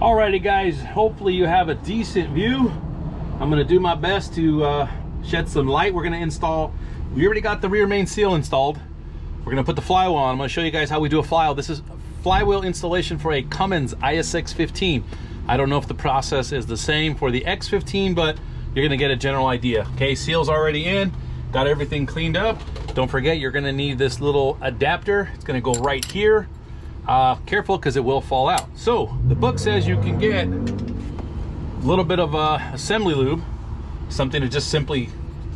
Alrighty guys, hopefully you have a decent view. I'm gonna do my best to shed some light. We're gonna install, we already got the rear main seal installed. We're gonna put the flywheel on. I'm gonna show you guys how we do a flywheel. This is flywheel installation for a Cummins ISX 15. I don't know if the process is the same for the X15, but you're gonna get a general idea. Okay, seal's already in, got everything cleaned up. Don't forget, you're gonna need this little adapter. It's gonna go right here. Careful, because it will fall out. So the book says you can get a little bit of assembly lube, something to just simply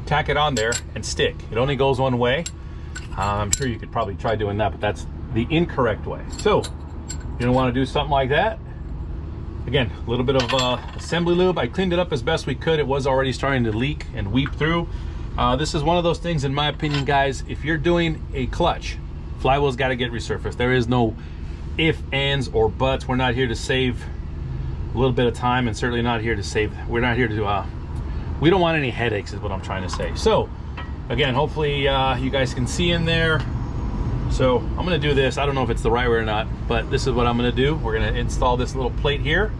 tack it on there and stick. It only goes one way. I'm sure you could probably try doing that, but that's the incorrect way. So you're gonna want to do something like that. Again, a little bit of assembly lube. I cleaned it up as best we could. It was already starting to leak and weep through. This is one of those things, in my opinion, guys, if you're doing a clutch, flywheel's got to get resurfaced. There is no if, ands, or buts. We're not here to save a little bit of time, and certainly not here to save, we're not here to, we don't want any headaches is what I'm trying to say. So again, hopefully you guys can see in there. So I'm gonna do this. I don't know if it's the right way or not, but this is what I'm gonna do. We're gonna install this little plate here.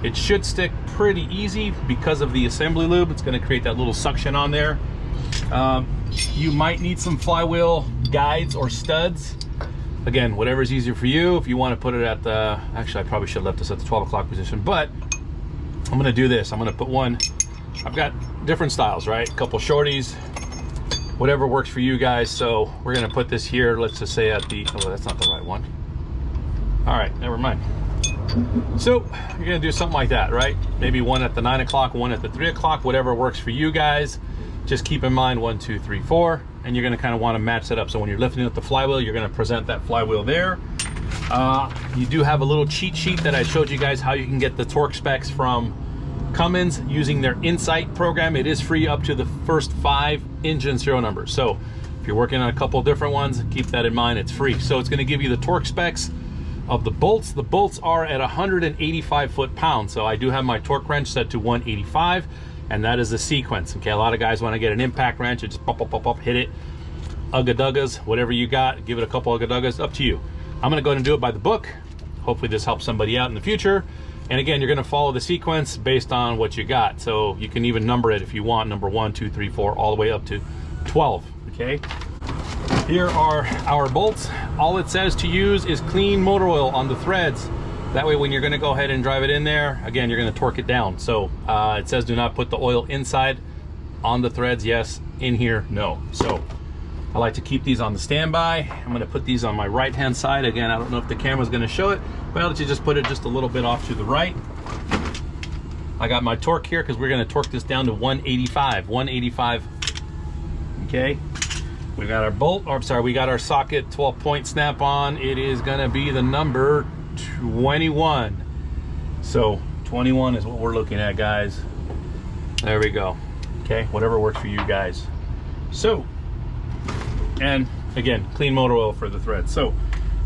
It should stick pretty easy because of the assembly lube. It's gonna create that little suction on there. You might need some flywheel guides or studs. Again, whatever's easier for you. If you want to put it at the, actually I probably should have left this at the 12 o'clock position, but I'm gonna do this. I'm gonna put one, I've got different styles, right? A couple shorties, whatever works for you guys. So we're gonna put this here, let's just say at the, oh, that's not the right one. All right, never mind. So you're gonna do something like that, right? Maybe one at the 9 o'clock, one at the 3 o'clock, whatever works for you guys. Just keep in mind 1, 2, 3, 4, and you're gonna kind of want to match that up. So when you're lifting up the flywheel, you're gonna present that flywheel there. You do have a little cheat sheet that I showed you guys how you can get the torque specs from Cummins using their Insight program. It is free up to the first 5 engine serial numbers. So if you're working on a couple different ones, keep that in mind, it's free. So it's gonna give you the torque specs of the bolts. The bolts are at 185 foot-pounds. So I do have my torque wrench set to 185. And that is the sequence. Okay, a lot of guys want to get an impact wrench and just pop, pop, pop, pop, hit it. Ugga-duggas, whatever you got, give it a couple ugga-duggas, up to you. I'm gonna go ahead and do it by the book. Hopefully this helps somebody out in the future. And again, you're gonna follow the sequence based on what you got. So you can even number it if you want, number 1, 2, 3, 4, all the way up to 12, okay? Here are our bolts. All it says to use is clean motor oil on the threads. That way when you're gonna go ahead and drive it in there, again, you're gonna torque it down. So it says do not put the oil inside on the threads, yes. In here, no. So I like to keep these on the standby. I'm gonna put these on my right-hand side. Again, I don't know if the camera's gonna show it, but I'll let you just put it just a little bit off to the right. I got my torque here because we're gonna torque this down to 185, 185, okay? We got our bolt, or I'm sorry, we got our socket 12-point snap-on. It is gonna be the number 21. So 21 is what we're looking at, guys. There we go. Okay, whatever works for you guys. So, and again, clean motor oil for the thread. So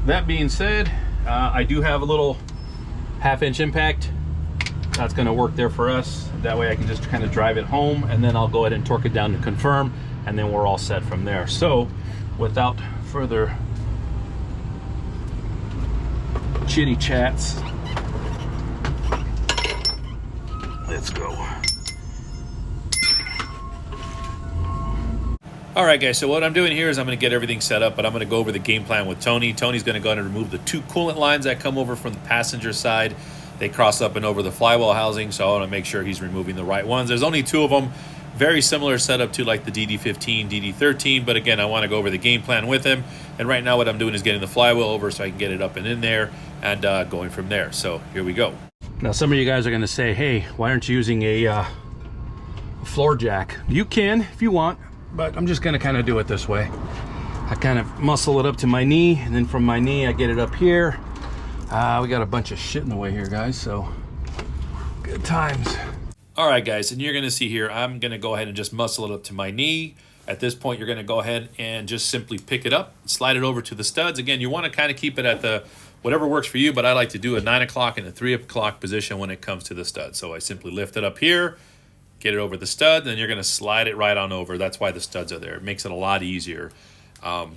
that being said, I do have a little 1/2-inch impact. That's going to work there for us. That way I can just kind of drive it home, and then I'll go ahead and torque it down to confirm, and then we're all set from there. So without further chitty chats, let's go. All right, guys, so what I'm doing here is I'm going to get everything set up, but I'm going to go over the game plan with Tony. Tony's going to go ahead and remove the 2 coolant lines that come over from the passenger side. They cross up and over the flywheel housing, so I want to make sure he's removing the right ones. There's only 2 of them. Very similar setup to like the DD15, DD13, but again, I want to go over the game plan with him. And right now what I'm doing is getting the flywheel over so I can get it up and in there, and going from there. So here we go. Now some of you guys are going to say, hey, why aren't you using a floor jack? You can if you want, but I'm just going to kind of do it this way. I kind of muscle it up to my knee, and then from my knee I get it up here. We got a bunch of shit in the way here, guys, so good times. All right, guys, and you're going to see here, I'm going to go ahead and just muscle it up to my knee. At this point, you're going to go ahead and just simply pick it up, slide it over to the studs. Again, you want to kind of keep it at the whatever works for you, but I like to do a 9 o'clock and a 3 o'clock position when it comes to the stud. So I simply lift it up here, get it over the stud, and then you're going to slide it right on over. That's why the studs are there. It makes it a lot easier. I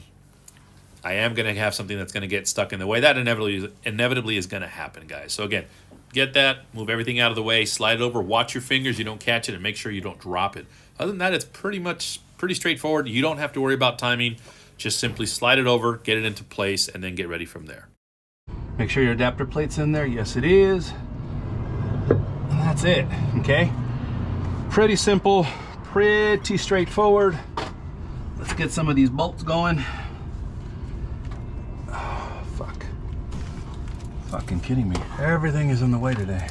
am going to have something that's going to get stuck in the way. That inevitably is going to happen, guys. So again, get that, move everything out of the way, slide it over, watch your fingers, you don't catch it, and make sure you don't drop it. Other than that, it's pretty straightforward. You don't have to worry about timing. Just simply slide it over, get it into place, and then get ready from there. Make sure your adapter plate's in there. Yes, it is. And that's it, okay? Pretty simple, pretty straightforward. Let's get some of these bolts going. Oh, fuck. Fucking kidding me. Everything is in the way today.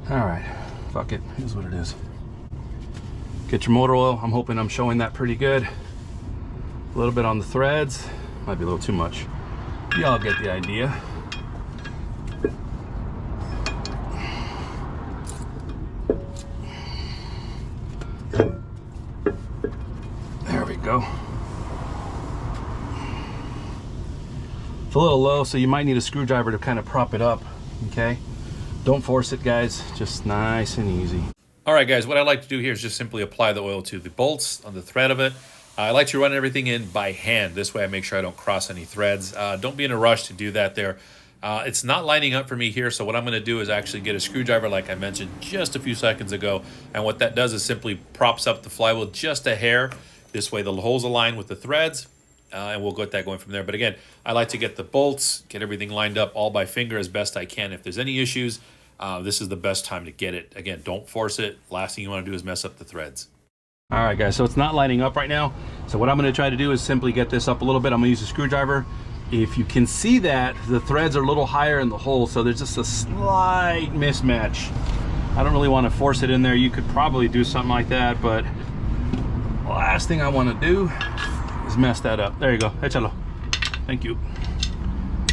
All right, fuck it, here's what it is. Get your motor oil. I'm hoping I'm showing that pretty good. A little bit on the threads. Might be a little too much. Y'all get the idea. There we go. It's a little low, so you might need a screwdriver to kind of prop it up, okay? Don't force it, guys. Just nice and easy. All right, guys, what I like to do here is just simply apply the oil to the bolts on the thread of it. I like to run everything in by hand. This way I make sure I don't cross any threads. Don't be in a rush to do that there. It's not lining up for me here, so what I'm going to do is actually get a screwdriver like I mentioned just a few seconds ago. And what that does is simply props up the flywheel just a hair. This way the holes align with the threads, and we'll get that going from there. But again, I like to get the bolts, get everything lined up all by finger as best I can. If there's any issues, this is the best time to get it. Again, don't force it. Last thing you want to do is mess up the threads. All right, guys, so it's not lining up right now. So what I'm going to try to do is simply get this up a little bit. I'm going to use a screwdriver. If you can see that, the threads are a little higher in the hole, so there's just a slight mismatch. I don't really want to force it in there. You could probably do something like that, but the last thing I want to do is mess that up. There you go. Échalo. Thank you.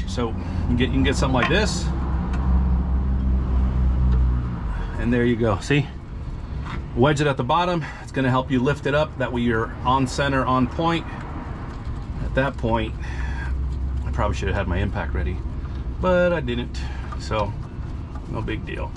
So you can get something like this. And there you go. See? Wedge it at the bottom. It's going to help you lift it up. That way you're on center, on point. At that point, I probably should have had my impact ready, but I didn't. So no big deal.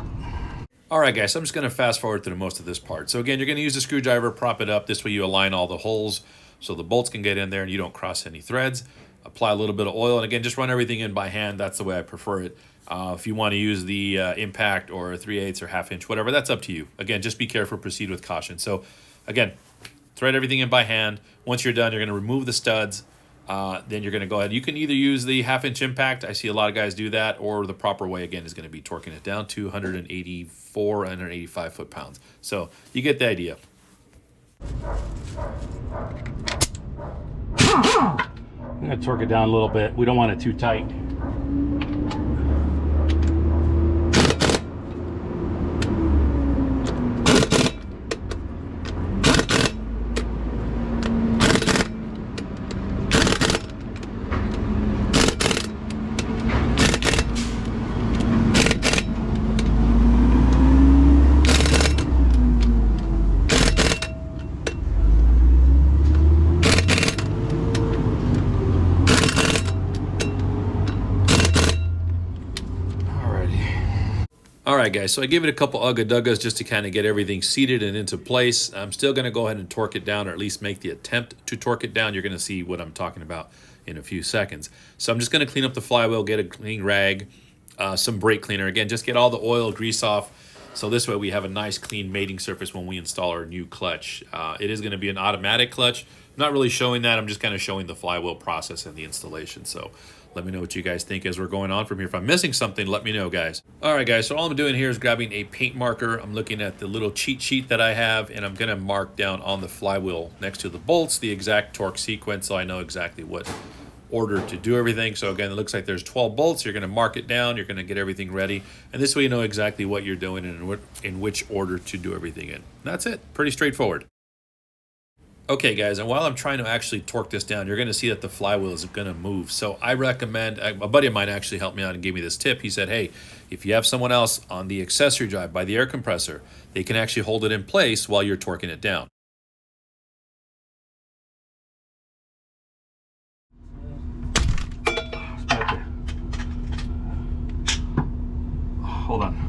All right, guys, so I'm just going to fast forward through most of this part. So again, you're going to use a screwdriver, prop it up. This way you align all the holes so the bolts can get in there and you don't cross any threads. Apply a little bit of oil, and again, just run everything in by hand. That's the way I prefer it. If you want to use the impact or 3/8 or 1/2 inch, whatever, that's up to you. Again, just be careful, proceed with caution. So again, thread everything in by hand. Once you're done, you're going to remove the studs. Then you're going to go ahead. You can either use the 1/2 inch impact. I see a lot of guys do that, or the proper way, again, is going to be torquing it down to 184, 185 foot-pounds. So you get the idea. I'm going to torque it down a little bit. We don't want it too tight. All right, guys, so I give it a couple ugga-duggas just to kind of get everything seated and into place. I'm still going to go ahead and torque it down, or at least make the attempt to torque it down. You're going to see what I'm talking about in a few seconds. So I'm just going to clean up the flywheel, get a clean rag, some brake cleaner. Again, just get all the oil, grease off. So this way we have a nice clean mating surface when we install our new clutch. It is going to be an automatic clutch. I'm not really showing that. I'm just kind of showing the flywheel process and the installation. So let me know what you guys think as we're going on from here. If I'm missing something, let me know, guys. All right, guys, so all I'm doing here is grabbing a paint marker. I'm looking at the little cheat sheet that I have, and I'm going to mark down on the flywheel next to the bolts the exact torque sequence so I know exactly what order to do everything. So again, it looks like there's 12 bolts. You're going to mark it down. You're going to get everything ready. And this way you know exactly what you're doing and in which order to do everything in. And that's it. Pretty straightforward. Okay, guys, and while I'm trying to actually torque this down, you're going to see that the flywheel is going to move. So I recommend, a buddy of mine actually helped me out and gave me this tip. He said, hey, if you have someone else on the accessory drive by the air compressor, they can actually hold it in place while you're torquing it down. Hold on.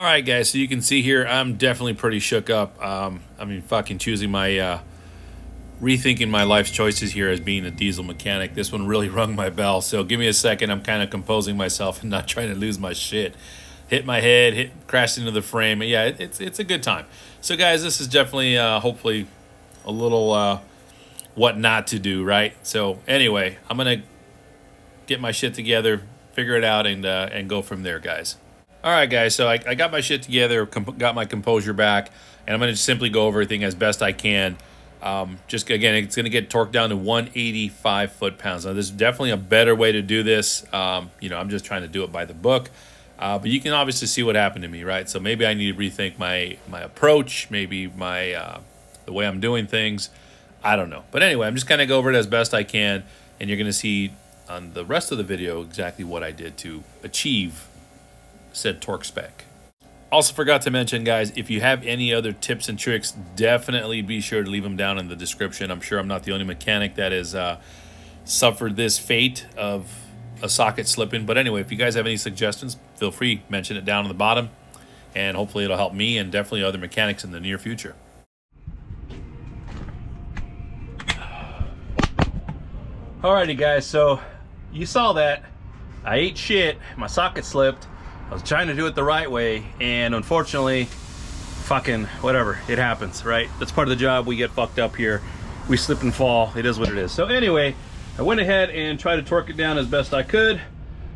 All right, guys, so you can see here, I'm definitely pretty shook up. I mean, fucking choosing my rethinking my life's choices here as being a diesel mechanic. This one really rung my bell. So give me a second. I'm kind of composing myself and not trying to lose my shit. Hit my head, crashed into the frame. Yeah, it's a good time. So guys, this is definitely hopefully a little what not to do, right? So anyway, I'm gonna get my shit together, figure it out, and go from there, guys. All right, guys, so I got my shit together, got my composure back, and I'm gonna just simply go over everything as best I can. Just again, it's gonna get torqued down to 185 foot-pounds. Now, there's definitely a better way to do this. You know, I'm just trying to do it by the book. But you can obviously see what happened to me, right? So maybe I need to rethink my approach, maybe my the way I'm doing things. I don't know. But anyway, I'm just kind of go over it as best I can, and you're going to see on the rest of the video exactly what I did to achieve said torque spec. Also forgot to mention, guys, if you have any other tips and tricks, definitely be sure to leave them down in the description. I'm sure I'm not the only mechanic that has suffered this fate of a socket slipping. But anyway, if you guys have any suggestions, feel free, mention it down in the bottom, and hopefully it'll help me and definitely other mechanics in the near future. Alrighty guys, so you saw that I ate shit, my socket slipped. I was trying to do it the right way, and unfortunately, fucking whatever, it happens, right? That's part of the job. We get fucked up here, we slip and fall, it is what it is. So anyway, I went ahead and tried to torque it down as best I could.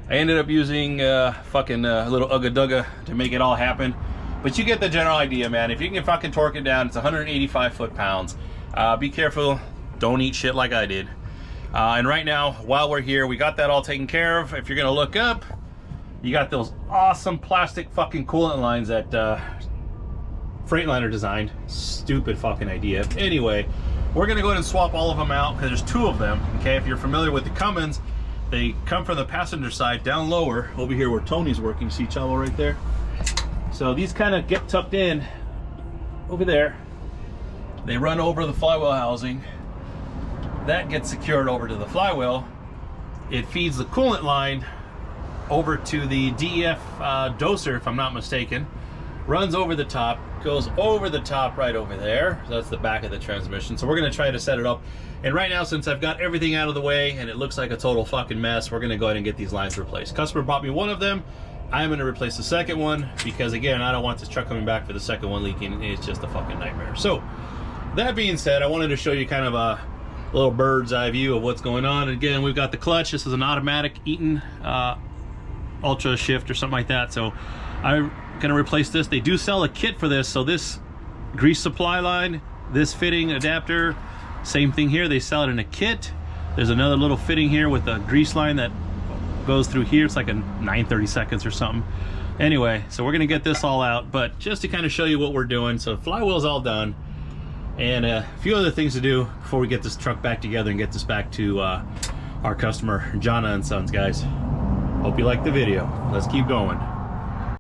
I ended up using fucking a little ugga-dugga to make it all happen. But you get the general idea, man. If you can fucking torque it down, it's 185 foot-pounds. Be careful, don't eat shit like I did. And right now, while we're here, we got that all taken care of. If you're gonna look up, you got those awesome plastic fucking coolant lines that Freightliner designed. Stupid fucking idea. Anyway, we're gonna go ahead and swap all of them out because there's two of them, okay? If you're familiar with the Cummins, they come from the passenger side down lower, over here where Tony's working. See Chavo right there? So these kind of get tucked in over there. They run over the flywheel housing. That gets secured over to the flywheel. It feeds the coolant line over to the DEF doser, if I'm not mistaken. Runs over the top, goes over the top right over there. That's the back of the transmission. So we're gonna try to set it up. And right now, since I've got everything out of the way and it looks like a total fucking mess, we're gonna go ahead and get these lines replaced. Customer bought me one of them. I'm gonna replace the second one because again, I don't want this truck coming back for the second one leaking. It's just a fucking nightmare. So that being said, I wanted to show you kind of a little bird's eye view of what's going on. Again, we've got the clutch. This is an automatic Eaton Ultra Shift or something like that. So I'm gonna replace this. They do sell a kit for this. So this grease supply line, this fitting adapter, same thing here. They sell it in a kit. There's another little fitting here with a grease line that goes through here. It's like a 9/32 or something. Anyway, so we're gonna get this all out, but just to kind of show you what we're doing. So flywheel's all done, and a few other things to do before we get this truck back together and get this back to our customer, Jana and Sons, guys. Hope you like the video. Let's keep going.